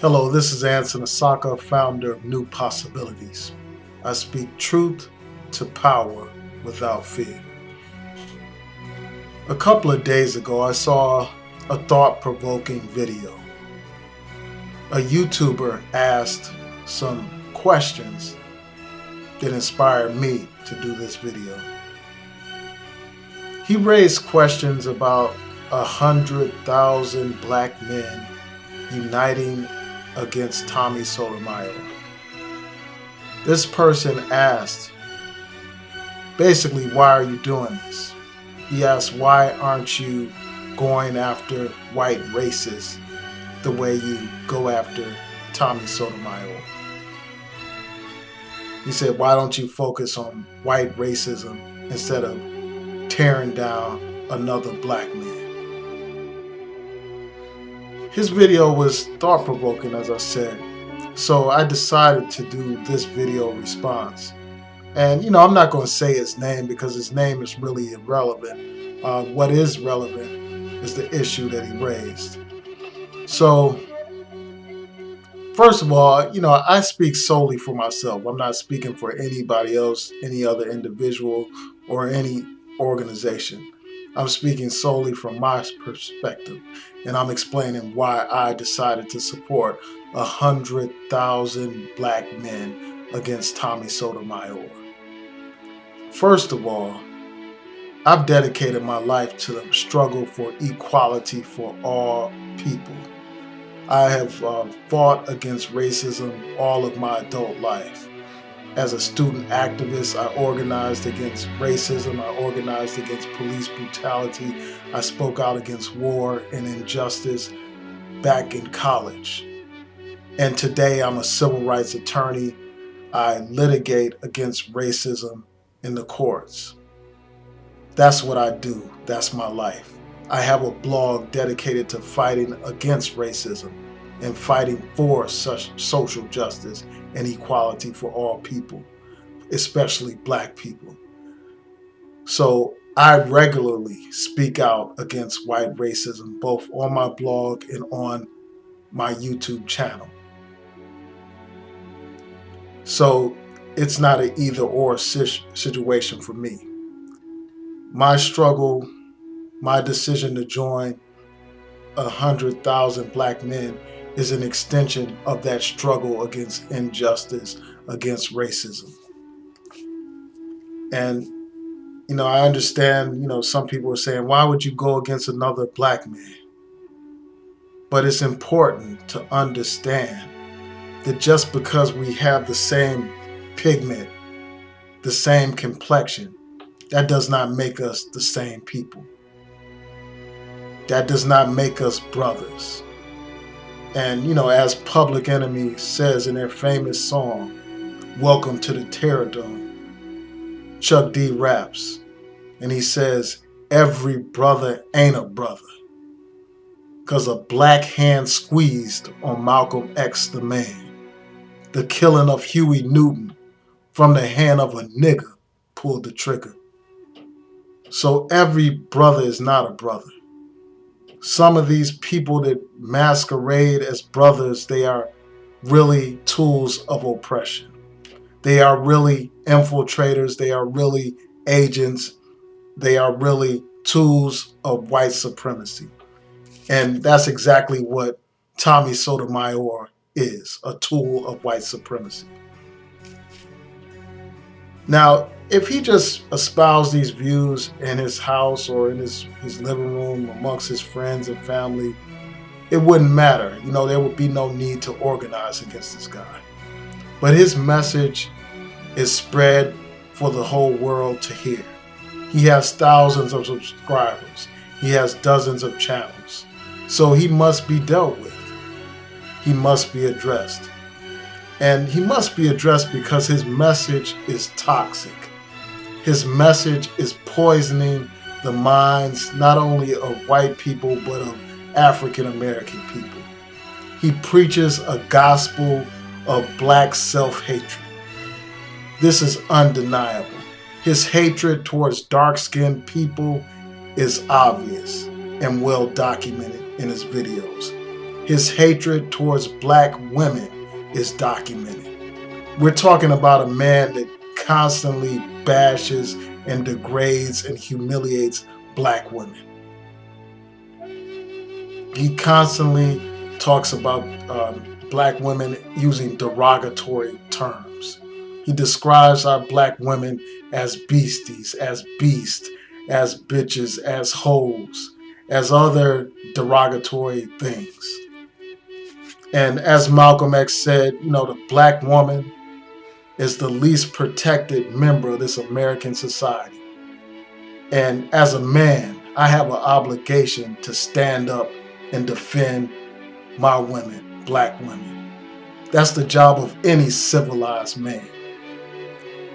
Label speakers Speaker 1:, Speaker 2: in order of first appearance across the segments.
Speaker 1: Hello, this is Anson Asaka, founder of New Possibilities. I speak truth to power without fear. A couple of days ago, I saw a thought-provoking video. A YouTuber asked some questions that inspired me to do this video. He raised questions about 100,000 black men uniting against Tommy Sotomayor. This person asked, basically, why are you doing this? He asked, why aren't you going after white racists the way you go after Tommy Sotomayor? He said, why don't you focus on white racism instead of tearing down another black man? His video was thought-provoking, as I said, so I decided to do this video response. And I'm not going to say his name because his name is really irrelevant. What is relevant is the issue that he raised. So, first of all, I speak solely for myself. I'm not speaking for anybody else, any other individual, or any organization. I'm speaking solely from my perspective, and I'm explaining why I decided to support 100,000 black men against Tommy Sotomayor. First of all, I've dedicated my life to the struggle for equality for all people. I have fought against racism all of my adult life. As a student activist, I organized against racism. I organized against police brutality. I spoke out against war and injustice back in college. And today I'm a civil rights attorney. I litigate against racism in the courts. That's what I do. That's my life. I have a blog dedicated to fighting against racism and fighting for such social justice and equality for all people, especially black people. So I regularly speak out against white racism, both on my blog and on my YouTube channel. So it's not an either or situation for me. My struggle, my decision to join 100,000 black men is an extension of that struggle against injustice, against racism. And, I understand, some people are saying, why would you go against another black man? But it's important to understand that just because we have the same pigment, the same complexion, that does not make us the same people. That does not make us brothers. And, as Public Enemy says in their famous song, Welcome to the Terror Dome, Chuck D raps, and he says, every brother ain't a brother, 'cause a black hand squeezed on Malcolm X the man. The killing of Huey Newton from the hand of a nigger pulled the trigger. So every brother is not a brother. Some of these people that masquerade as brothers, they are really tools of oppression. They are really infiltrators. They are really agents. They are really tools of white supremacy. And that's exactly what Tommy Sotomayor is, a tool of white supremacy. Now, if he just espoused these views in his house or in his living room amongst his friends and family, it wouldn't matter. There would be no need to organize against this guy. But his message is spread for the whole world to hear. He has thousands of subscribers. He has dozens of channels. So he must be dealt with. He must be addressed. And he must be addressed because his message is toxic. His message is poisoning the minds not only of white people, but of African American people. He preaches a gospel of black self-hatred. This is undeniable. His hatred towards dark-skinned people is obvious and well documented in his videos. His hatred towards black women is documented. We're talking about a man that constantly bashes and degrades and humiliates black women. He constantly talks about black women using derogatory terms. He describes our black women as beasties, as beasts, as bitches, as hoes, as other derogatory things. And as Malcolm X said, the black woman is the least protected member of this American society. And as a man, I have an obligation to stand up and defend my women, black women. That's the job of any civilized man.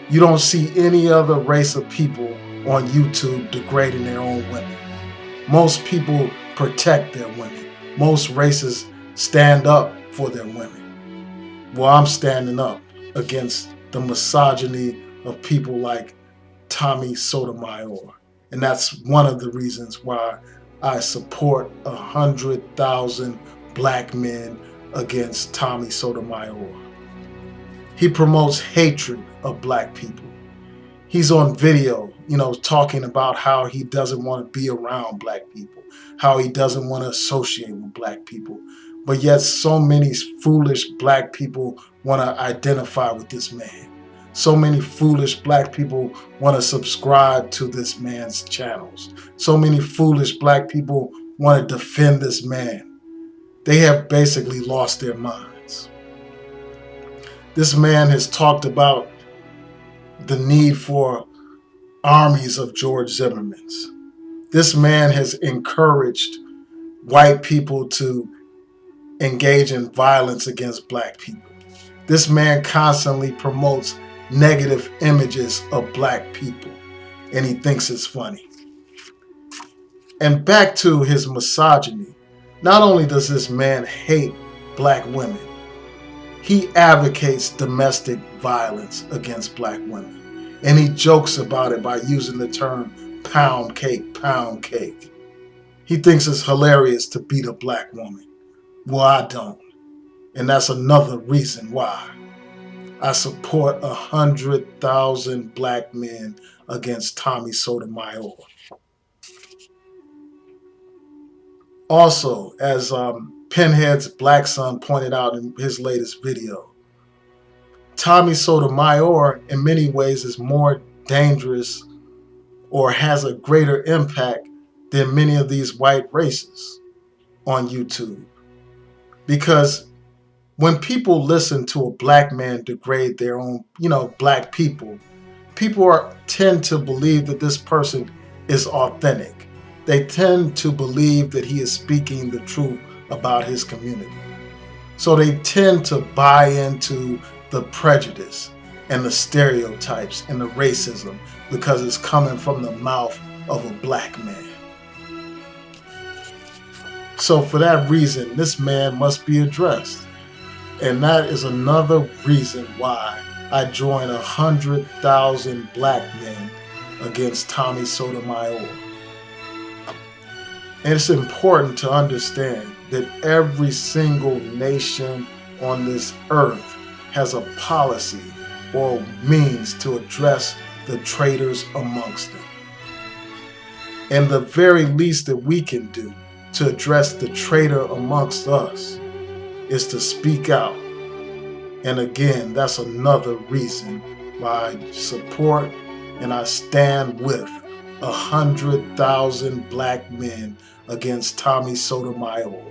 Speaker 1: You don't see any other race of people on YouTube degrading their own women. Most people protect their women. Most races stand up for their women. Well, I'm standing up against the misogyny of people like Tommy Sotomayor. And that's one of the reasons why I support 100,000 black men against Tommy Sotomayor. He promotes hatred of black people. He's on video, talking about how he doesn't want to be around black people, how he doesn't want to associate with black people. But yet so many foolish black people want to identify with this man. So many foolish black people want to subscribe to this man's channels. So many foolish black people want to defend this man. They have basically lost their minds. This man has talked about the need for armies of George Zimmermans. This man has encouraged white people to engage in violence against black people. This man constantly promotes negative images of black people, and he thinks it's funny. And back to his misogyny, not only does this man hate black women, he advocates domestic violence against black women. And he jokes about it by using the term pound cake, pound cake. He thinks it's hilarious to beat a black woman. Well, I don't. And that's another reason why I support 100,000 black men against Tommy Sotomayor. Also, as Pinhead's Black Son pointed out in his latest video, Tommy Sotomayor in many ways is more dangerous or has a greater impact than many of these white races on YouTube. Because when people listen to a black man degrade their own, black people, tend to believe that this person is authentic. They tend to believe that he is speaking the truth about his community. So they tend to buy into the prejudice and the stereotypes and the racism because it's coming from the mouth of a black man. So for that reason, this man must be addressed. And that is another reason why I join 100,000 black men against Tommy Sotomayor. And it's important to understand that every single nation on this earth has a policy or means to address the traitors amongst them. And the very least that we can do to address the traitor amongst us is to speak out. And again, that's another reason why I support and I stand with 100,000 black men against Tommy Sotomayor.